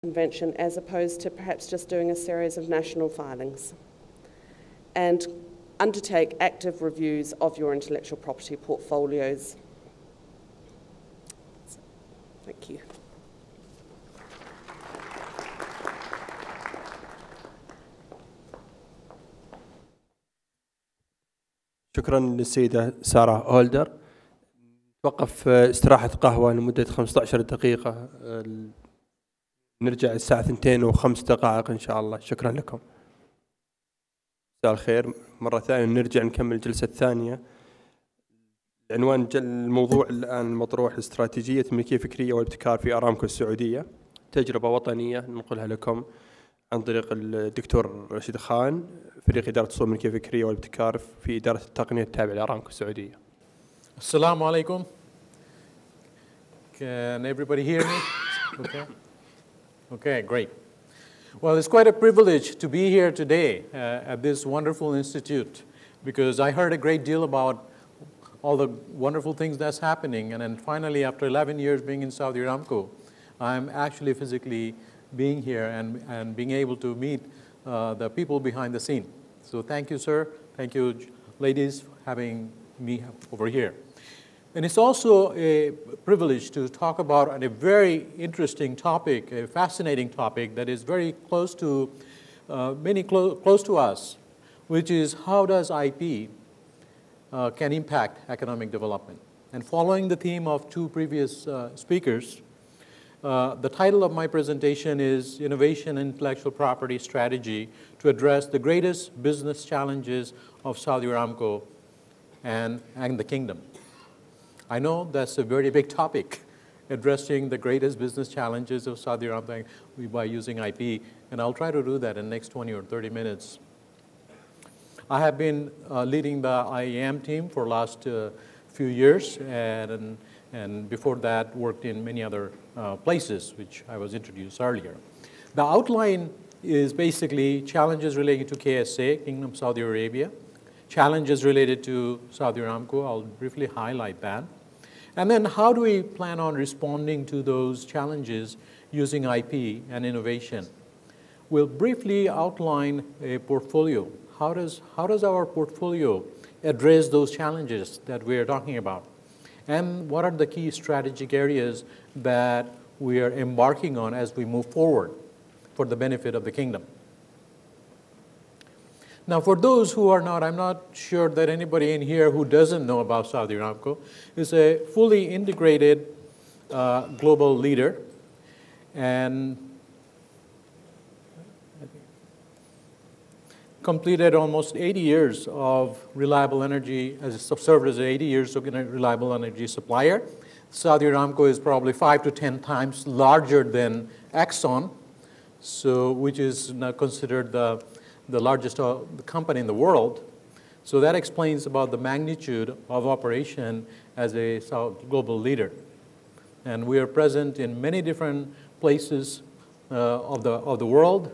convention as opposed to perhaps just doing a series of national filings, and undertake active reviews of your intellectual property portfolios. Thank you. شكرا للسيدة سارة هولدر. توقف استراحة قهوة لمدة 15 دقيقة، نرجع الساعة 2:05 إن شاء الله. شكرا لكم. مساء الخير مرة ثانية. نرجع نكمل الجلسة الثانية. عنوان الموضوع الآن المطروح: استراتيجية الملكية الفكرية والابتكار في أرامكو السعودية، تجربة وطنية ننقلها لكم عن طريق الدكتور رشيد خان، فريق إدارة أصول الملكية الفكرية والابتكار في إدارة التقنية التابعة لأرامكو السعودية. Assalamu alaikum. Can everybody hear me? Okay. Okay, great. Well, it's quite a privilege to be here today at this wonderful institute, because I heard a great deal about all the wonderful things that's happening, and then finally, after 11 years being in Saudi Aramco, I'm actually physically being here and being able to meet the people behind the scene. So thank you, sir. Thank you, ladies, for having me over here. And it's also a privilege to talk about a very interesting topic, a fascinating topic that is very close to close to us, which is how does IP can impact economic development. And following the theme of two previous speakers, the title of my presentation is Innovation and Intellectual Property Strategy to Address the Greatest Business Challenges of Saudi Aramco and the Kingdom. I know that's a very big topic, addressing the greatest business challenges of Saudi Aramco by using IP, and I'll try to do that in the next 20 or 30 minutes. I have been leading the IAM team for the last few years, and before that worked in many other places, which I was introduced earlier. The outline is basically challenges related to KSA, Kingdom of Saudi Arabia, challenges related to Saudi Aramco. I'll briefly highlight that. And then how do we plan on responding to those challenges using IP and innovation? We'll briefly outline a portfolio. How does our portfolio address those challenges that we are talking about? And what are the key strategic areas that we are embarking on as we move forward for the benefit of the kingdom? Now, for those who are not, I'm not sure that anybody in here who doesn't know about Saudi Aramco, is a fully integrated global leader, and completed almost 80 years of reliable energy, served as 80 years of reliable energy supplier. Saudi Aramco is probably 5 to 10 times larger than Exxon, which is now considered the largest company in the world. So that explains about the magnitude of operation as a global leader. And we are present in many different places of the world.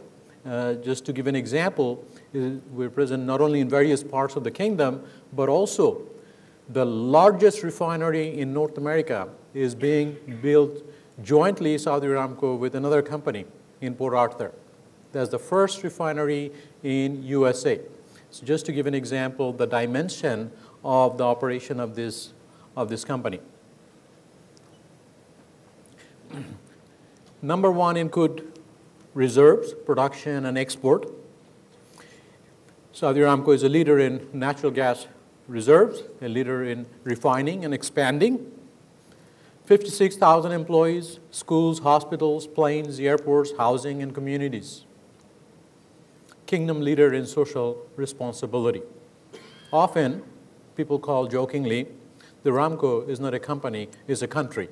Just to give an example, we're present not only in various parts of the kingdom, but also the largest refinery in North America is being built jointly, Saudi Aramco, with another company in Port Arthur. That's the first refinery in USA. So just to give an example, the dimension of the operation of this company. Number one include reserves, production, and export. Saudi Aramco is a leader in natural gas reserves, a leader in refining and expanding. 56,000 employees, schools, hospitals, planes, airports, housing, and communities. Kingdom leader in social responsibility. Often, people call jokingly, the Aramco is not a company, it's a country,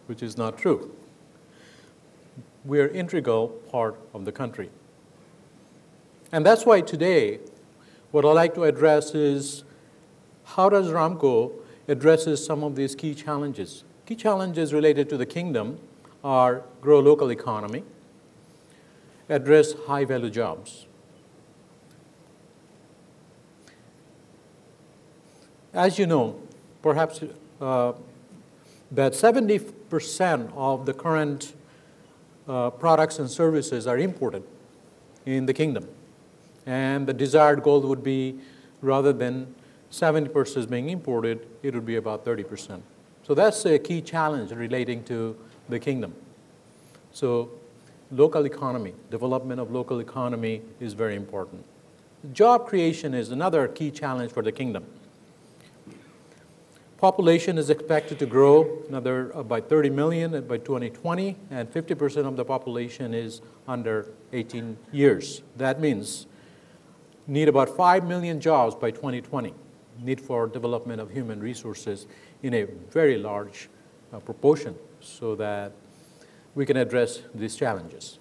which is not true. We are an integral part of the country. And that's why today, what I'd like to address is how does Aramco addresses some of these key challenges. Key challenges related to the kingdom are grow local economy, address high-value jobs. As you know, perhaps that 70% of the current products and services are imported in the kingdom. And the desired goal would be, rather than 70% being imported, it would be about 30%. So that's a key challenge relating to the kingdom. So local economy, development of local economy is very important. Job creation is another key challenge for the kingdom. Population is expected to grow by 30 million by 2020, and 50% of the population is under 18 years. That means need about 5 million jobs by 2020, need for development of human resources in a very large proportion so that we can address these challenges.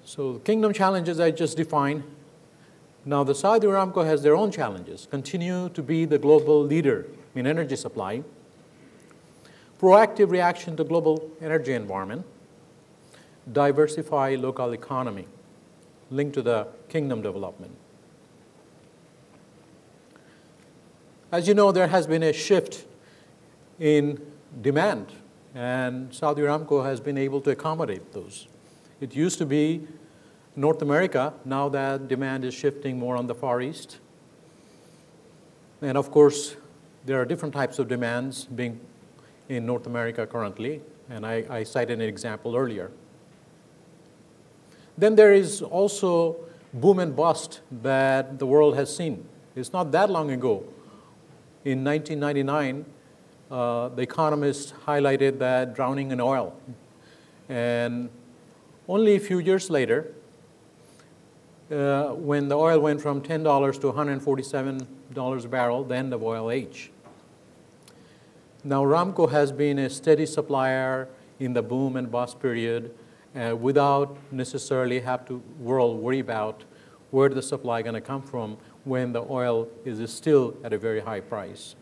So the kingdom challenges I just defined. Now the Saudi Aramco has their own challenges. Continue to be the global leader in energy supply, proactive reaction to global energy environment, diversify local economy, linked to the kingdom development. As you know, there has been a shift in demand, and Saudi Aramco has been able to accommodate those. It used to be North America. Now that demand is shifting more on the Far East. And of course, there are different types of demands being in North America currently, and I cited an example earlier. Then there is also boom and bust that the world has seen. It's not that long ago. In 1999, The Economist highlighted that drowning in oil. And only a few years later, when the oil went from $10 to $147 a barrel, the end of oil age. Now, Aramco has been a steady supplier in the boom and bust period without necessarily have to worry about where the supply going to come from when the oil is still at a very high price.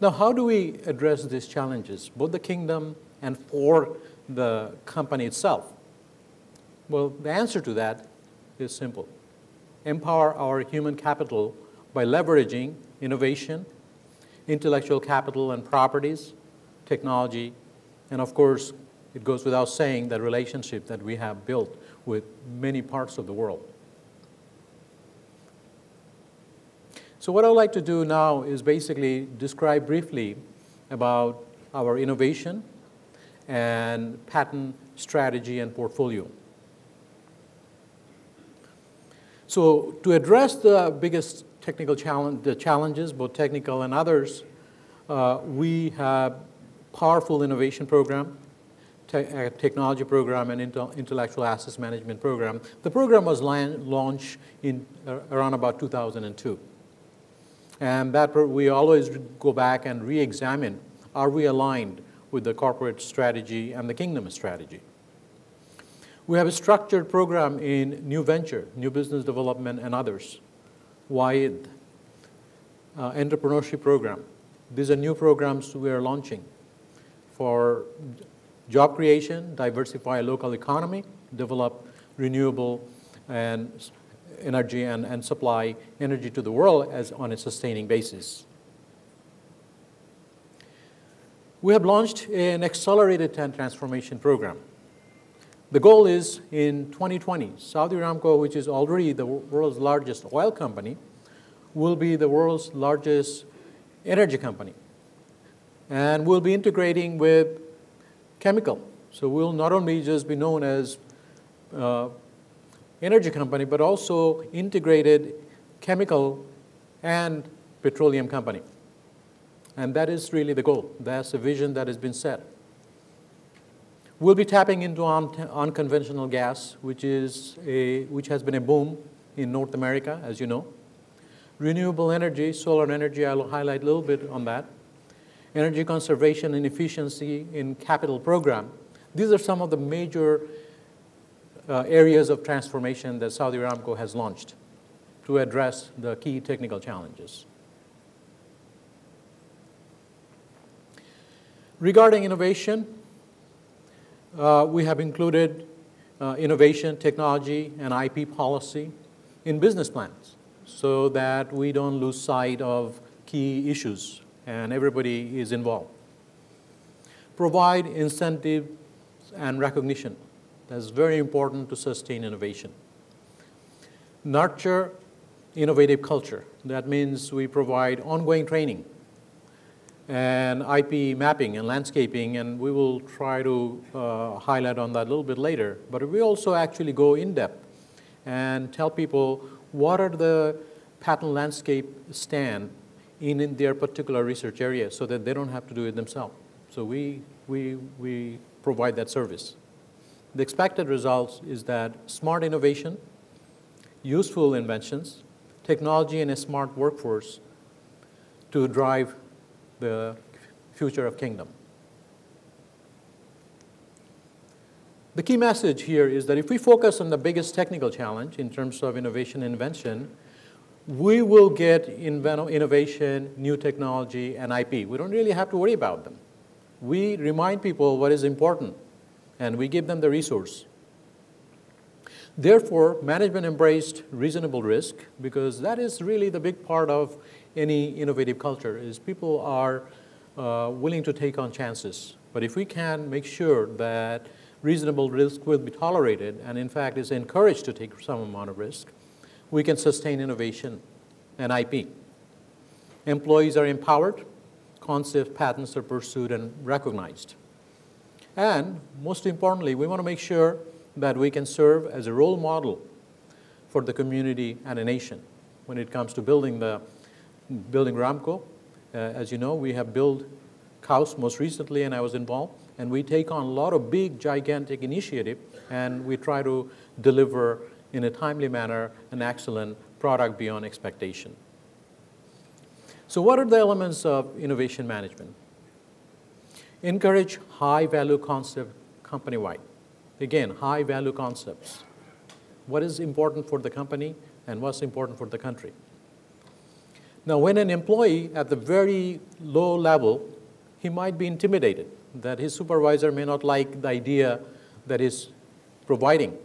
Now, how do we address these challenges, both the kingdom and for the company itself? Well, the answer to that is simple. Empower our human capital by leveraging innovation, intellectual capital and properties, technology, and of course, it goes without saying the relationship that we have built with many parts of the world. So what I'd like to do now is basically describe briefly about our innovation and patent strategy and portfolio. So to address the biggest technical challenges, both technical and others, we have powerful innovation program, technology program, and intellectual assets management program. The program was launched in around about 2002. And that we always go back and re-examine, are we aligned with the corporate strategy and the kingdom strategy? We have a structured program in new venture, new business development, and others. WIDE, entrepreneurship program. These are new programs we are launching for job creation, diversify local economy, develop renewable and energy and supply energy to the world on a sustaining basis. We have launched an accelerated transformation program. The goal is in 2020, Saudi Aramco, which is already the world's largest oil company, will be the world's largest energy company. And we'll be integrating with chemical. So we'll not only just be known as energy company, but also integrated chemical and petroleum company. And that is really the goal. That's the vision that has been set. We'll be tapping into unconventional gas, which has been a boom in North America, as you know. Renewable energy, solar energy, I'll highlight a little bit on that. Energy conservation and efficiency in capital program. These are some of the major areas of transformation that Saudi Aramco has launched to address the key technical challenges. Regarding innovation, we have included innovation, technology, and IP policy in business plans so that we don't lose sight of key issues and everybody is involved. provide incentives and recognition. That's very important to sustain innovation. Nurture innovative culture. That means we provide ongoing training and IP mapping and landscaping, and we will try to highlight on that a little bit later. But we also actually go in depth and tell people what are the patent landscape stand in their particular research area so that they don't have to do it themselves. So we provide that service. The expected results is that smart innovation, useful inventions, technology, and a smart workforce to drive the future of Kingdom. The key message here is that if we focus on the biggest technical challenge in terms of innovation and invention, we will get innovation, new technology, and IP. We don't really have to worry about them. We remind people what is important, and we give them the resource. Therefore, management embraced reasonable risk, because that is really the big part of any innovative culture, is people are willing to take on chances. But if we can make sure that reasonable risk will be tolerated, and in fact is encouraged to take some amount of risk, we can sustain innovation and IP. Employees are empowered, concept patents are pursued and recognized. And most importantly, we want to make sure that we can serve as a role model for the community and a nation when it comes to building Ramco. As you know, we have built KAUST most recently, and I was involved, and we take on a lot of big, gigantic initiatives, and we try to deliver in a timely manner an excellent product beyond expectation. So what are the elements of innovation management? Encourage high-value concept company-wide. Again, high-value concepts. What is important for the company and what's important for the country? Now, when an employee at the very low level, he might be intimidated that his supervisor may not like the idea that he's providing.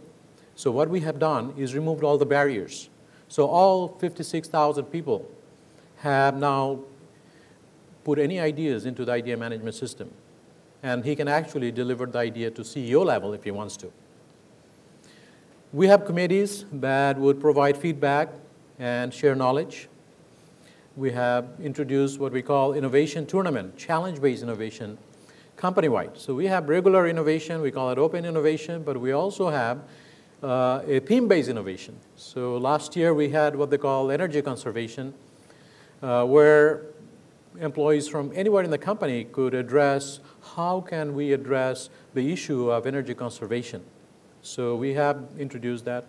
So what we have done is removed all the barriers. So all 56,000 people have now put any ideas into the idea management system. And he can actually deliver the idea to CEO level if he wants to. We have committees that would provide feedback and share knowledge. We have introduced what we call innovation tournament, challenge-based innovation, company-wide. So we have regular innovation, we call it open innovation, but we also have a theme-based innovation. So last year we had what they call energy conservation, where employees from anywhere in the company could address how can we address the issue of energy conservation. So we have introduced that.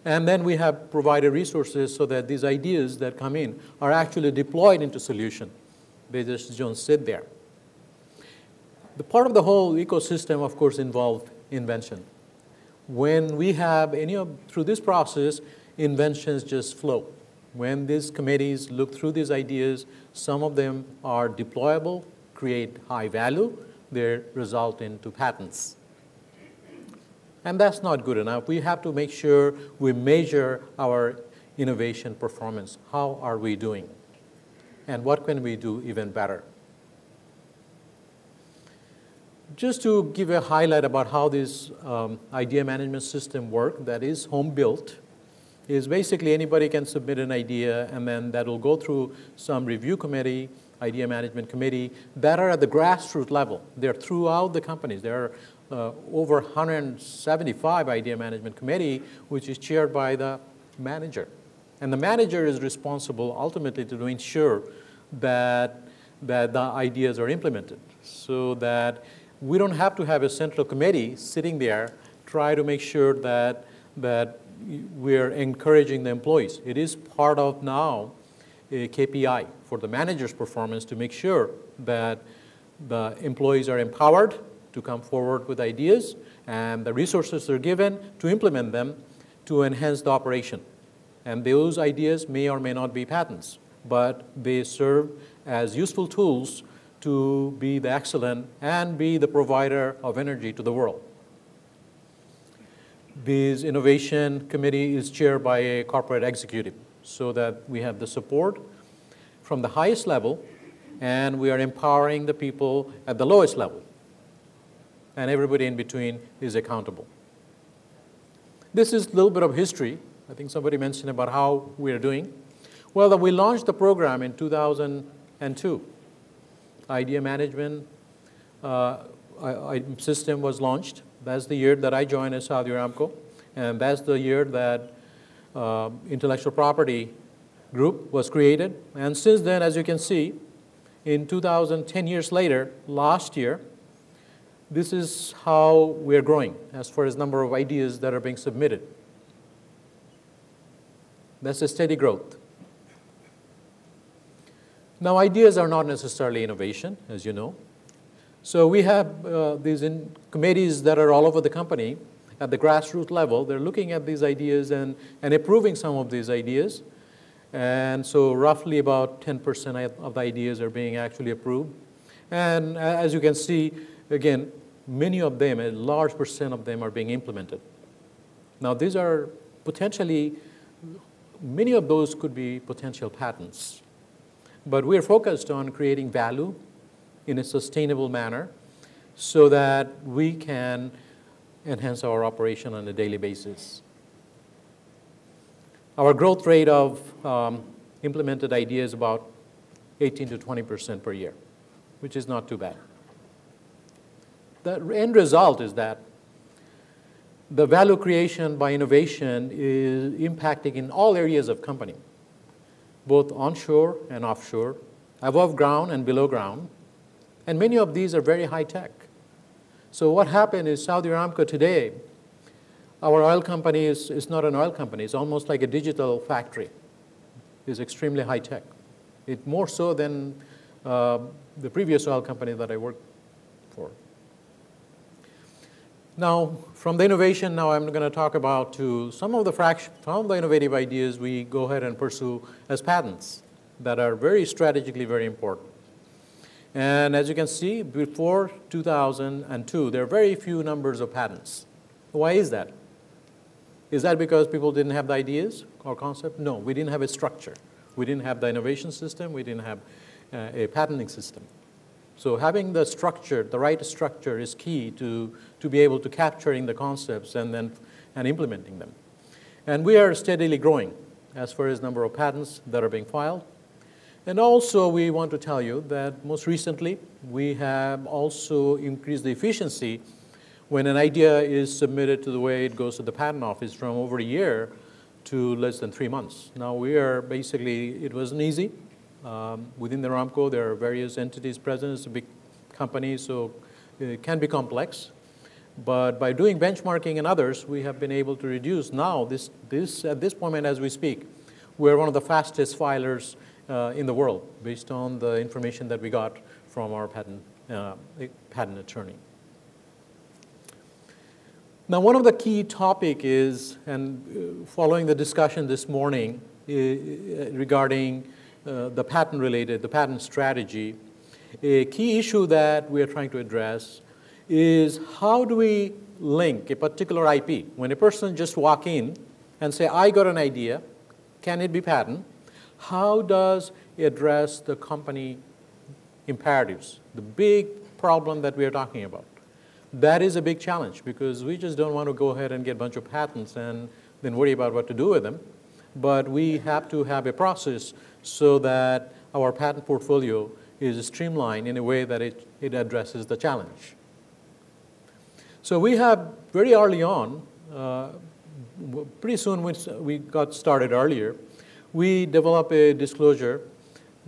And then we have provided resources so that these ideas that come in are actually deployed into solution. They just don't sit there. The part of the whole ecosystem, of course, involved invention. When we have through this process, inventions just flow. When these committees look through these ideas, some of them are deployable, create high value, they result into patents. And that's not good enough. We have to make sure we measure our innovation performance. How are we doing? And what can we do even better? Just to give a highlight about how this idea management system works, that is home-built, is basically anybody can submit an idea, and then that will go through some review committee, idea management committee, that are at the grassroots level. They're throughout the companies. There are over 175 idea management committee, which is chaired by the manager. And the manager is responsible ultimately to ensure that the ideas are implemented, so that we don't have to have a central committee sitting there try to make sure that we're encouraging the employees. It is part of now a KPI for the manager's performance to make sure that the employees are empowered to come forward with ideas and the resources are given to implement them to enhance the operation. And those ideas may or may not be patents, but they serve as useful tools to be the excellent and be the provider of energy to the world. This innovation committee is chaired by a corporate executive so that we have the support from the highest level and we are empowering the people at the lowest level. And everybody in between is accountable. This is a little bit of history. I think somebody mentioned about how we are doing. Well, we launched the program in 2002. Idea management system was launched. That's the year that I joined as Saudi Aramco, and that's the year that intellectual property group was created. And since then, as you can see, in 10 years later, last year, this is how we're growing as far as number of ideas that are being submitted. That's a steady growth. Now, ideas are not necessarily innovation, as you know. So we have these committees that are all over the company at the grassroots level. They're looking at these ideas and approving some of these ideas. And so roughly about 10% of the ideas are being actually approved. And as you can see, again, many of them, a large percent of them are being implemented. Now, these are potentially, many of those could be potential patents. But we're focused on creating value in a sustainable manner so that we can enhance our operation on a daily basis. Our growth rate of implemented ideas is about 18 to 20% per year, which is not too bad. The end result is that the value creation by innovation is impacting in all areas of company, both onshore and offshore, above ground and below ground. And many of these are very high tech. So what happened is Saudi Aramco today, our oil company is not an oil company. It's almost like a digital factory. It's extremely high tech. It more so than the previous oil company that I worked for. Now, from the innovation, now I'm going to talk about some of the innovative ideas we go ahead and pursue as patents that are very strategically very important. And as you can see, before 2002, there are very few numbers of patents. Why is that? Is that because people didn't have the ideas or concept? No, we didn't have a structure. We didn't have the innovation system. We didn't have a patenting system. So having the structure, the right structure, is key to be able to capturing the concepts and implementing them. And we are steadily growing as far as number of patents that are being filed. And also, we want to tell you that most recently, we have also increased the efficiency when an idea is submitted to the way it goes to the patent office from over a year to less than 3 months. Now, we are basically, it wasn't easy. Within the Aramco, there are various entities present. It's a big company, so it can be complex. But by doing benchmarking and others, we have been able to reduce now, at this moment as we speak, we're one of the fastest filers in the world based on the information that we got from our patent attorney. Now, one of the key topic is, and following the discussion this morning regarding the patent strategy, a key issue that we are trying to address is how do we link a particular IP? When a person just walk in and say, I got an idea, can it be patent? How does it address the company imperatives, the big problem that we are talking about? That is a big challenge because we just don't want to go ahead and get a bunch of patents and then worry about what to do with them. But we have to have a process so that our patent portfolio is streamlined in a way that it addresses the challenge. So we have very early on, pretty soon when we got started earlier, we developed a disclosure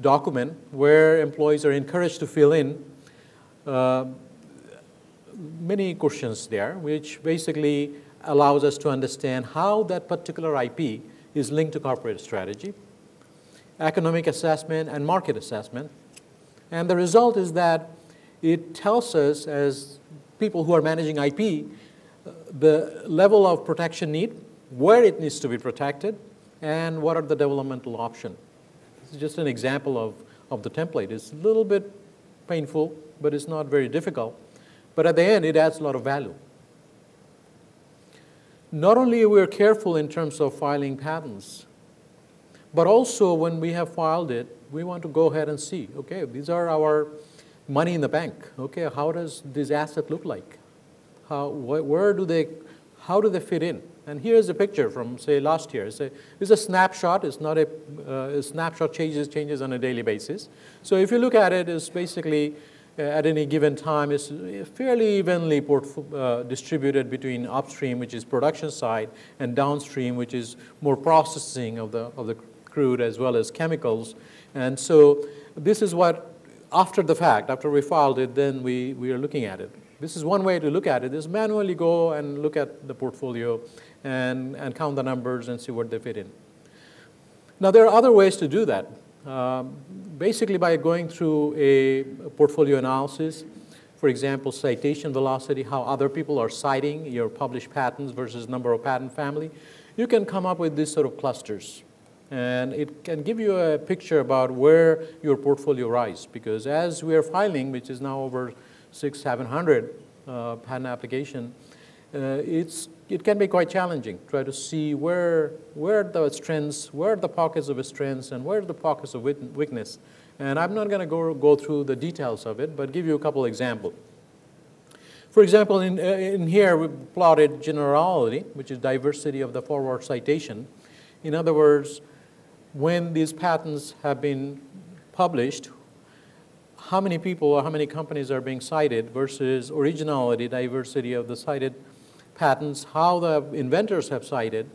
document where employees are encouraged to fill in many questions there, which basically allows us to understand how that particular IP is linked to corporate strategy, economic assessment, and market assessment. And the result is that it tells us, as people who are managing IP, the level of protection need, where it needs to be protected, and what are the developmental options. This is just an example of the template. It's a little bit painful, but it's not very difficult. But at the end, it adds a lot of value. Not only we are careful in terms of filing patents, but also when we have filed it, We want to go ahead and see, okay, these are our money in the bank. Okay, how does this asset look like? How do they fit in? And here's a picture from, say, last year. It's a snapshot. It's not a snapshot changes on a daily basis. So if you look at it, it's basically at any given time, it's fairly evenly distributed between upstream, which is production side, and downstream, which is more processing of the crude as well as chemicals. And so this is what, after the fact, after we filed it, then we are looking at it. This is one way to look at it, is manually go and look at the portfolio and count the numbers and see where they fit in. Now, there are other ways to do that. Basically, by going through a portfolio analysis, for example, citation velocity, how other people are citing your published patents versus number of patent family, you can come up with these sort of clusters. And it can give you a picture about where your portfolio lies. Because as we are filing, which is now over 700 patent application, it can be quite challenging. Try to see where the strengths, where are the pockets of strengths, and where are the pockets of weakness. And I'm not going to go through the details of it, but give you a couple examples. For example, in here we plotted generality, which is diversity of the forward citation. In other words, when these patents have been published, how many people or how many companies are being cited versus originality, diversity of the cited patents, how the inventors have cited.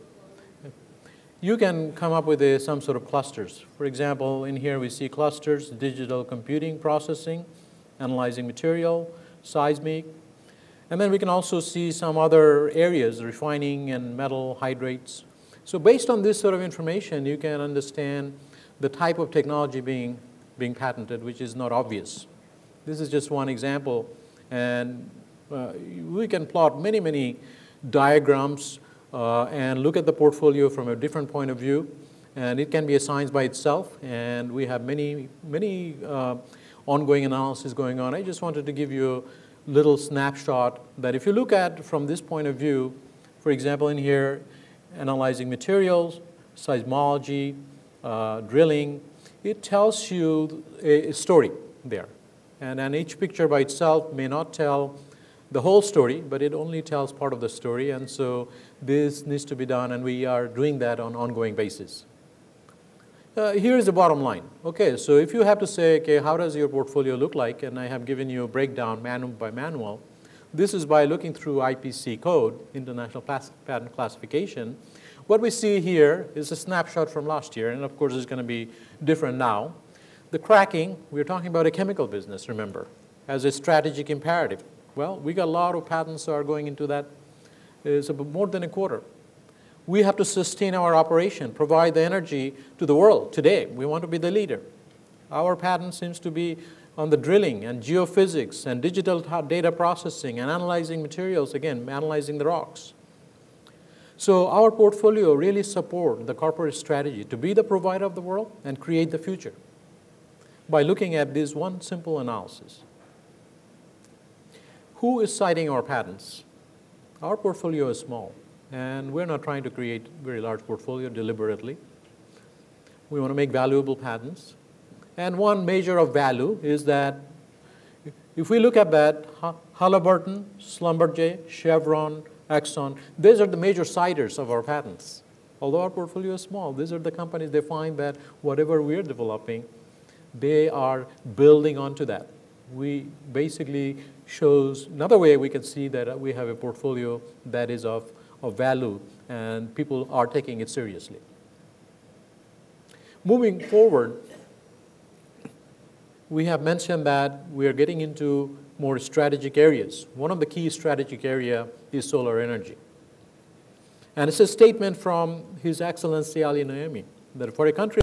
You can come up with some sort of clusters. For example, in here we see clusters, digital computing processing, analyzing material, seismic. And then we can also see some other areas, refining and metal hydrates. So based on this sort of information, you can understand the type of technology being patented, which is not obvious. This is just one example. And we can plot many, many diagrams and look at the portfolio from a different point of view. And it can be a science by itself. And we have many, many ongoing analysis going on. I just wanted to give you a little snapshot that if you look at from this point of view, for example, in here, analyzing materials, seismology, drilling, it tells you a story there. And each picture by itself may not tell the whole story, but it only tells part of the story. And so this needs to be done, and we are doing that on an ongoing basis. Here is the bottom line. Okay, so if you have to say, okay, how does your portfolio look like? And I have given you a breakdown manual by manual. This is by looking through IPC code, International Patent Classification. What we see here is a snapshot from last year, and of course it's going to be different now. The cracking, we're talking about a chemical business, remember, as a strategic imperative. Well, we got a lot of patents that are going into that. It's about more than a quarter. We have to sustain our operation, provide the energy to the world today. We want to be the leader. Our patent seems to be on the drilling and geophysics and digital data processing and analyzing materials, again, analyzing the rocks. So our portfolio really supports the corporate strategy to be the provider of the world and create the future by looking at this one simple analysis. Who is citing our patents? Our portfolio is small, and we're not trying to create a very large portfolio deliberately. We want to make valuable patents. And one measure of value is that if we look at that, Halliburton, Schlumberger, Chevron, Exxon, these are the major citers of our patents. Although our portfolio is small, these are the companies, they find that whatever we're developing, they are building onto that. We basically shows another way we can see that we have a portfolio that is of value and people are taking it seriously. Moving forward, we have mentioned that we are getting into more strategic areas. One of the key strategic area is solar energy. And it's a statement from His Excellency Ali Naemi that for a country